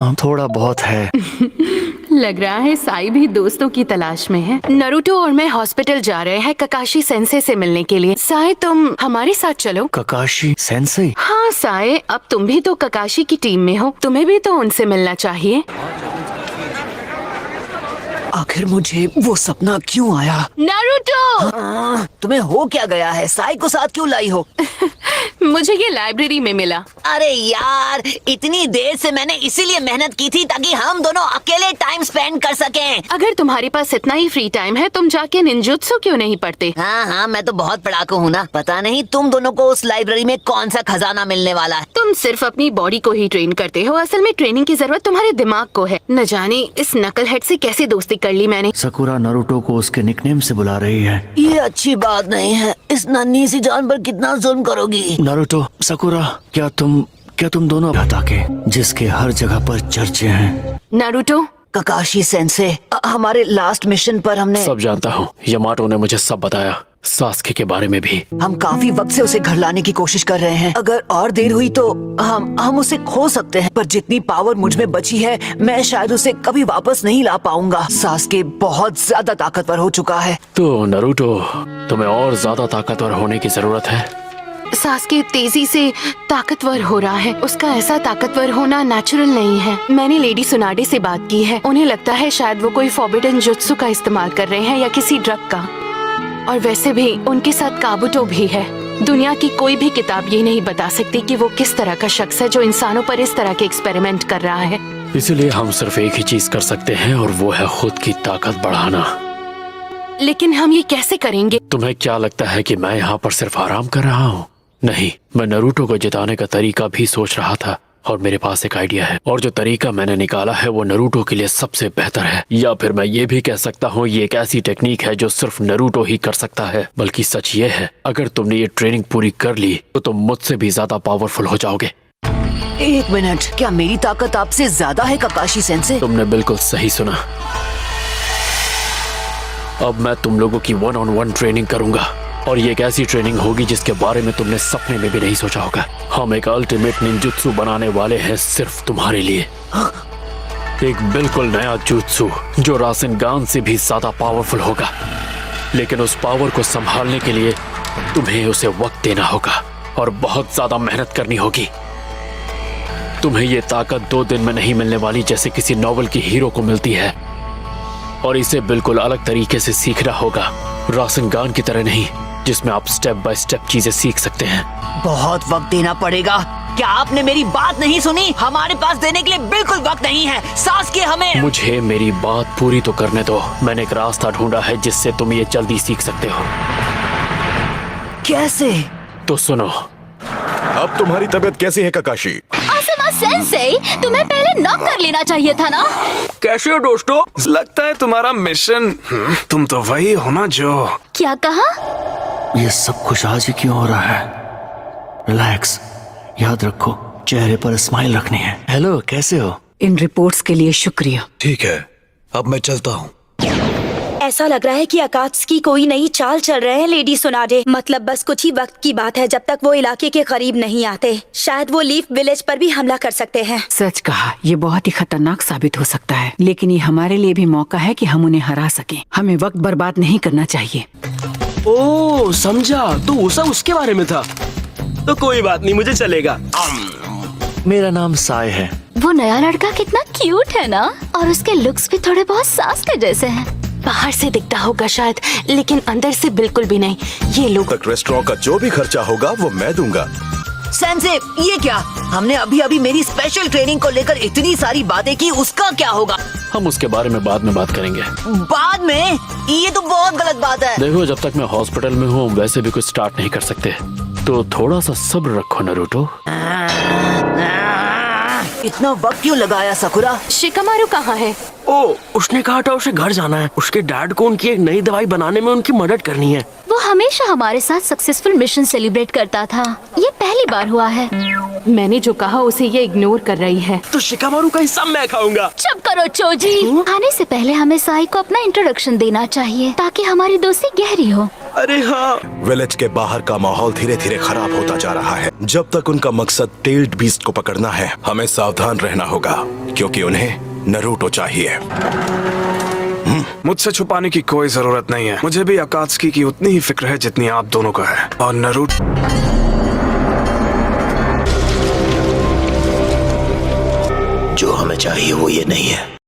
थोड़ा बहुत है। लग रहा है साई भी दोस्तों की तलाश में है। नारुतो और मैं हॉस्पिटल जा रहे हैं ककाशी सेंसे से मिलने के लिए। साई तुम हमारे साथ चलो। ककाशी सेंसेई? हाँ साई, अब तुम भी तो ककाशी की टीम में हो, तुम्हें भी तो उनसे मिलना चाहिए। आखिर मुझे वो सपना क्यों आया? नारुतो! तुम्हें हो क्या गया है? साई को साथ क्यों लाई हो? मुझे ये लाइब्रेरी में मिला। अरे यार, इतनी देर से मैंने इसीलिए मेहनत की थी ताकि हम दोनों अकेले टाइम स्पेंड कर सकें। अगर तुम्हारे पास इतना ही फ्री टाइम है, तुम जाके निंजुत्सु क्यों नहीं पढ़ते? हाँ, मैं तो बहुत पढ़ाकू हूँ ना। पता नहीं तुम दोनों को उस लाइब्रेरी में कौन सा खजाना मिलने वाला है। तुम सिर्फ अपनी बॉडी को ही ट्रेन करते हो, असल में ट्रेनिंग की जरूरत तुम्हारे दिमाग को है। न जाने इस नकल हेड से कैसे दोस्ती कर ली मैंने। सकुरा नारुतो को उसके निकनेम से बुला रही है। ये अच्छी बात नहीं है। इस नन्ही सी जान पर कितना जुल्म करोगी? नारुतो, सकुरा, क्या तुम दोनों बता के जिसके हर जगह पर चर्चे हैं? नारुतो, ककाशी सेंसे, हमारे लास्ट मिशन पर हमने सब जानता हूँ। यामाटो ने मुझे सब बताया, सास्के के बारे में भी। हम काफी वक्त से उसे घर लाने की कोशिश कर रहे हैं। अगर और देर हुई तो हम उसे खो सकते हैं। पर जितनी पावर मुझ में बची है, मैं शायद उसे कभी वापस नहीं ला पाऊंगा। सास्के बहुत ज्यादा ताकतवर हो चुका है। तो नारुतो, तुम्हें और ज्यादा ताकतवर होने की जरूरत है। सास्के तेजी से ताकतवर हो रहा है। उसका ऐसा ताकतवर होना नेचुरल नहीं है। मैंने लेडी सुनाडे से बात की है। उन्हें लगता है शायद वो कोई फॉरबिडन जुत्सु का इस्तेमाल कर रहे हैं या किसी ड्रग का। और वैसे भी उनके साथ काबुतो भी है। दुनिया की कोई भी किताब ये नहीं बता सकती कि वो किस तरह का शख्स है जो इंसानों पर इस तरह के एक्सपेरिमेंट कर रहा है। इसीलिए हम सिर्फ एक ही चीज कर सकते हैं और वो है खुद की ताकत बढ़ाना। लेकिन हम ये कैसे करेंगे? तुम्हें क्या लगता है कि मैं यहाँ पर सिर्फ आराम कर रहा हूँ? नहीं, मैं नारुतो को जिताने का तरीका भी सोच रहा था और मेरे पास एक आइडिया है। और जो तरीका मैंने निकाला है वो नारुतो के लिए सबसे बेहतर है। या फिर मैं ये भी कह सकता हूँ ये एक ऐसी टेक्निक है जो सिर्फ नारुतो ही कर सकता है। बल्कि सच ये है, अगर तुमने ये ट्रेनिंग पूरी कर ली तो तुम मुझसे भी ज्यादा पावरफुल हो जाओगे। एक मिनट, क्या मेरी ताकत आपसे ज्यादा है ककाशी सेंसे? तुमने बिल्कुल सही सुना। अब मैं तुम लोगों की 1-on-1 ट्रेनिंग करूंगा और ये एक ऐसी ट्रेनिंग होगी जिसके बारे में तुमने सपने में भी नहीं सोचा होगा। हम एक अल्टीमेट निंजुत्सु बनाने वाले हैं सिर्फ तुम्हारे लिए। एक बिल्कुल नया जुत्सु जो रासेनगान से भी ज्यादा पावरफुल होगा। लेकिन उस पावर को संभालने के लिए तुम्हें उसे वक्त देना होगा और बहुत ज्यादा मेहनत करनी होगी। तुम्हें ये ताकत 2 दिन में नहीं मिलने वाली जैसे किसी नॉवल की हीरो को मिलती है। और इसे बिल्कुल अलग तरीके से सीखना होगा, रासेनगान की तरह नहीं जिसमें आप स्टेप बाय स्टेप चीजें सीख सकते हैं। बहुत वक्त देना पड़ेगा। क्या आपने मेरी बात नहीं सुनी? हमारे पास देने के लिए बिल्कुल वक्त नहीं है। सास्के, हमें मुझे मेरी बात पूरी तो करने दो। मैंने एक रास्ता ढूंढा है जिससे तुम ये जल्दी सीख सकते हो। कैसे? तो सुनो। अब तुम्हारी तबीयत कैसी है ककाशी? आसमा सेंसेई, तुम्हें पहले नॉक कर लेना चाहिए था ना। कैसे हो दोस्तों? लगता है तुम्हारा मिशन तुम तो वही हो ना जो। क्या कहा? ये सब कुछ आज ही क्यों हो रहा है? रिलैक्स, याद रखो चेहरे पर स्माइल रखनी है। हेलो, कैसे हो? इन रिपोर्ट्स के लिए शुक्रिया। ठीक है, अब मैं चलता हूँ। ऐसा लग रहा है कि अकात्सुकी कोई नई चाल चल रहे हैं लेडी सुनाडे। मतलब बस कुछ ही वक्त की बात है जब तक वो इलाके के करीब नहीं आते। शायद वो लीफ विलेज पर भी हमला कर सकते हैं। सच कहा, ये बहुत ही खतरनाक साबित हो सकता है। लेकिन ये हमारे लिए भी मौका है कि हम उन्हें हरा सकें। हमें वक्त बर्बाद नहीं करना चाहिए। ओ समझा, तो वो सब उसके बारे में था। तो कोई बात नहीं, मुझे चलेगा। मेरा नाम साई है। वो नया लड़का कितना क्यूट है ना, और उसके लुक्स भी थोड़े बहुत सास्के जैसे हैं। बाहर से दिखता होगा शायद, लेकिन अंदर से बिल्कुल भी नहीं। ये लोग तक रेस्टोरेंट का जो भी खर्चा होगा वो मैं दूंगा। सेंसे, ये क्या? हमने अभी अभी मेरी स्पेशल ट्रेनिंग को लेकर इतनी सारी बातें की, उसका क्या होगा? हम उसके बारे में बाद में बात करेंगे। बाद में? ये तो बहुत गलत बात है। देखो, जब तक मैं हॉस्पिटल में हूँ वैसे भी कुछ स्टार्ट नहीं कर सकते, तो थोड़ा सा सब्र रखो नारुतो। इतना वक्त क्यों लगाया सकुरा? शिकामारू कहाँ है? ओ, उसने कहा था उसे घर जाना है। उसके डैड को उनकी एक नई दवाई बनाने में उनकी मदद करनी है। वो हमेशा हमारे साथ सक्सेसफुल मिशन सेलिब्रेट करता था। ये पहली बार हुआ है। मैंने जो कहा उसे ये इग्नोर कर रही है। तो शिकामारू का हिस्सा मैं खाऊंगा। चुप करो चोजी। आने से पहले हमें साई को अपना इंट्रोडक्शन देना चाहिए ताकि हमारी दोस्ती गहरी हो। अरे हाँ। विलेज के बाहर का माहौल धीरे धीरे खराब होता जा रहा है। जब तक उनका मकसद टेल्ड बीस्ट को पकड़ना है, हमें सावधान रहना होगा, क्योंकि उन्हें नरूटो चाहिए। मुझसे छुपाने की कोई जरूरत नहीं है। मुझे भी अकात्सुकी की उतनी ही फिक्र है जितनी आप दोनों का है। और नरूटो जो हमें चाहिए वो ये नहीं है।